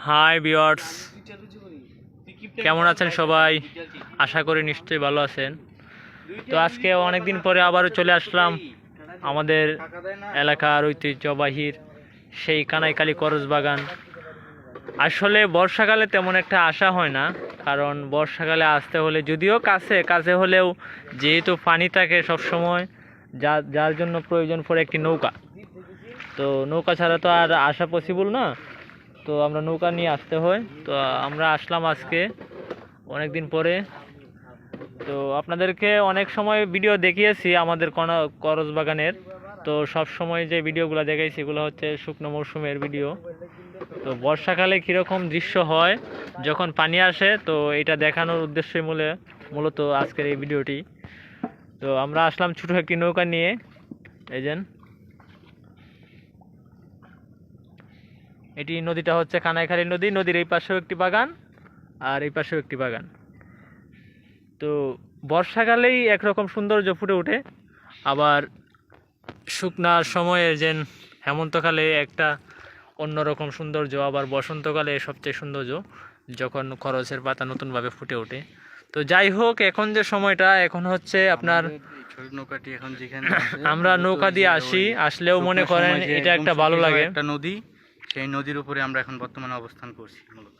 Hi viewers, কেমন আছেন সবাই? আশা করি নিশ্চয়ই ভালো আছেন। তো আজকে অনেকদিন পরে আবারও চলে আসলাম আমাদের এলাকার ঐতিহ্যবাহীর সেই কানাইখালী করজ বাগান। আসলে বর্ষাকালে তেমন একটা আসা হয় না, কারণ বর্ষাকালে আসতে হলে যদিও কাছে হলেও যেহেতু পানি থাকে সবসময়, যার জন্য প্রয়োজন পড়ে একটি নৌকা। তো নৌকা ছাড়া তো আর আসা পসিবল না, তো আমরা নৌকা নিয়ে আসতে হয়। তো আমরা আসলাম আজকে অনেক দিন পরে। তো আপনাদেরকে অনেক সময় ভিডিও দেখিয়েছি আমাদের করজ বাগানের। তো সব সময় যে ভিডিওগুলো দেখাইছি এগুলো হচ্ছে শুকনো মৌসুমের ভিডিও। তো বর্ষাকালে কীরকম দৃশ্য হয় যখন পানি আসে, তো এটা দেখানোর উদ্দেশ্যই মূলত আজকের এই ভিডিওটি। তো আমরা আসলাম ছোটো একটি নৌকা নিয়ে। এই যে এটি নদীটা হচ্ছে কানাইখালী নদী। নদীর এই পাশেও একটি বাগান আর এই পাশেও একটি বাগান। তো বর্ষাকালেই একরকম সৌন্দর্য ফুটে ওঠে, আবার শুকনার সময়ে যেন হেমন্তকালে একটা অন্যরকম সৌন্দর্য, আবার বসন্তকালে সবচেয়ে সৌন্দর্য যখন খরচের পাতা নতুনভাবে ফুটে ওঠে। তো যাই হোক, এখন যে সময়টা এখন হচ্ছে আপনার নৌকাটি এখন যেখানে আমরা নৌকা দিয়ে আসলেও মনে করেন এটা একটা ভালো লাগে একটা নদী, সেই নদীর উপরে আমরা এখন বর্তমানে অবস্থান করছি মূলত।